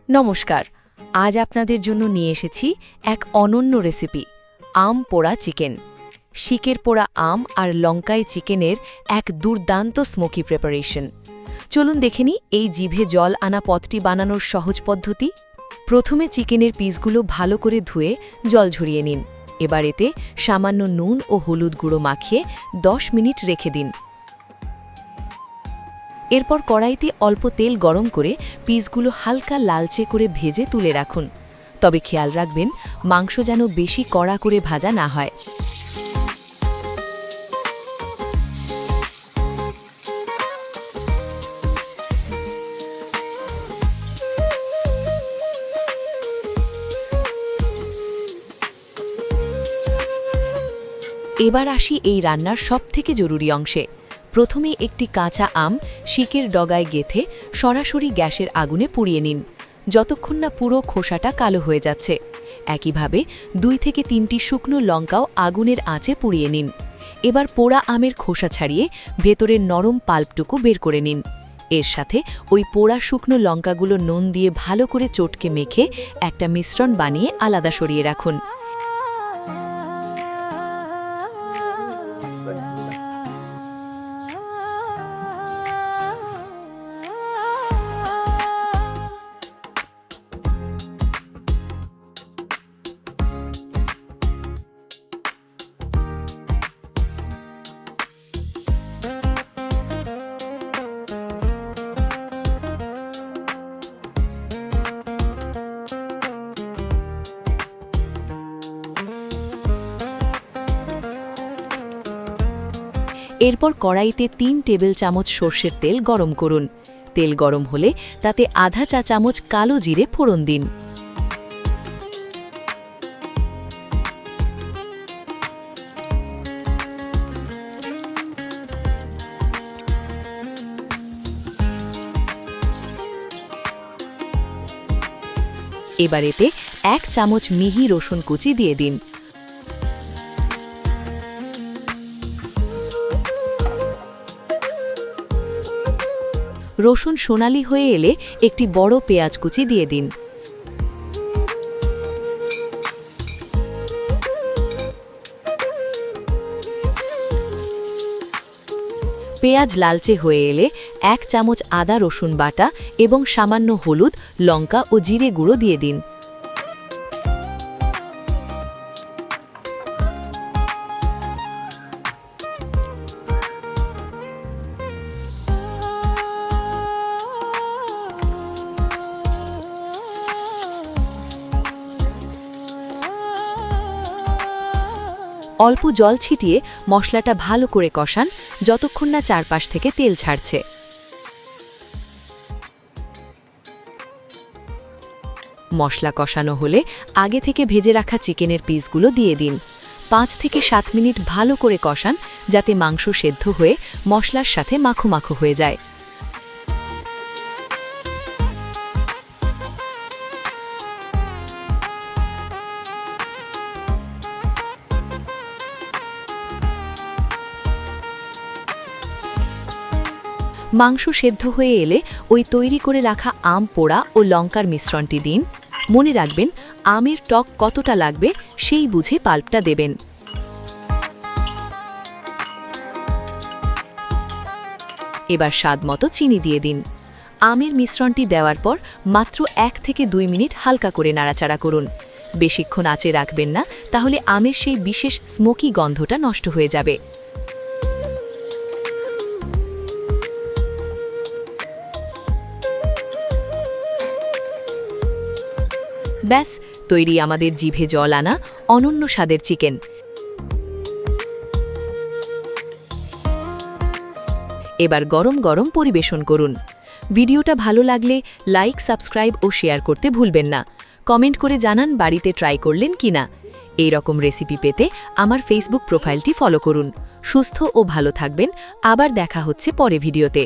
নমস্কার। আজ আপনাদের জন্য নিয়ে এসেছি এক অনন্য রেসিপি, আম পোড়া চিকেন। শিকের পোড়া আম আর লঙ্কায় চিকেনের এক দুর্দান্ত স্মোকি প্রিপারেশন। চলুন দেখে নিই এই জিভে জল আনা পদটি বানানোর সহজ পদ্ধতি। প্রথমে চিকেনের পিসগুলো ভালো করে ধুয়ে জল ঝরিয়ে নিন। এবার এতে সামান্য নুন ও হলুদ গুঁড়ো মাখিয়ে 10 মিনিট রেখে দিন। এরপর কড়াইতে অল্প তেল গরম করে পিসগুলো হালকা লালচে করে ভেজে তুলে রাখুন। তবে খেয়াল রাখবেন মাংস যেন বেশি কড়া করে ভাজা না হয়। এবার আসি এই রান্নার সবথেকে জরুরি অংশে। প্রথমে একটি কাঁচা আম শিকের ডগায় গেঁথে সরাসরি গ্যাসের আগুনে পুড়িয়ে নিন, যতক্ষণ না পুরো খোসাটা কালো হয়ে যাচ্ছে। একইভাবে 2 থেকে 3টি শুকনো লঙ্কাও আগুনের আঁচে পুড়িয়ে নিন। এবার পোড়া আমের খোসা ছাড়িয়ে ভেতরের নরম পাল্পটুকু বের করে নিন। এর সাথে ওই পোড়া শুকনো লঙ্কাগুলো নুন দিয়ে ভালো করে চটকে মেখে একটা মিশ্রণ বানিয়ে আলাদা সরিয়ে রাখুন। এরপর কড়াইতে 3 টেবিল চামচ সর্ষের তেল গরম করুন। তেল গরম হলে তাতে আধা চা চামচ কালো জিরে ফোড়ন দিন। এবার এতে 1 চামচ মিহি রসুন কুচি দিয়ে দিন। রসুন সোনালি হয়ে এলে একটি বড় পেঁয়াজ কুচি দিয়ে দিন। পেঁয়াজ লালচে হয়ে এলে 1 চামচ আদা রসুন বাটা এবং সামান্য হলুদ, লঙ্কা ও জিরে গুঁড়ো দিয়ে দিন। অল্প জল ছিটিয়ে মশলাটা ভালো করে কষান, যতক্ষণ না চারপাশ থেকে তেল ছাড়ছে। মশলা কষানো হলে আগে থেকে ভেজে রাখা চিকেনের পিসগুলো দিয়ে দিন। 5 থেকে 7 মিনিট ভালো করে কষান, যাতে মাংস সেদ্ধ হয়ে মশলার সাথে মাখো মাখো হয়ে যায়। মাংস সেদ্ধ হয়ে এলে ওই তৈরি করে রাখা আম পোড়া ও লঙ্কার মিশ্রণটি দিন। মনে রাখবেন আমের টক কতটা লাগবে সেই বুঝে পাল্পটা দেবেন। এবার স্বাদমতো চিনি দিয়ে দিন। আমের মিশ্রণটি দেওয়ার পর মাত্র 1 থেকে 2 মিনিট হালকা করে নাড়াচাড়া করুন। বেশিক্ষণ আঁচে রাখবেন না, তাহলে আমের সেই বিশেষ স্মোকি গন্ধটা নষ্ট হয়ে যাবে। ব্যাস তৈরি আমাদের জিভে জল আনা অনন্য স্বাদের চিকেন। এবার গরম গরম পরিবেশন করুন। ভিডিওটা ভালো লাগলে লাইক, সাবস্ক্রাইব ও শেয়ার করতে ভুলবেন না। কমেন্ট করে জানান বাড়িতে ট্রাই করলেন কিনা। এই রকম রেসিপি পেতে আমার ফেসবুক প্রোফাইলটি ফলো করুন। সুস্থ ও ভালো থাকবেন। আবার দেখা হচ্ছে পরে ভিডিওতে।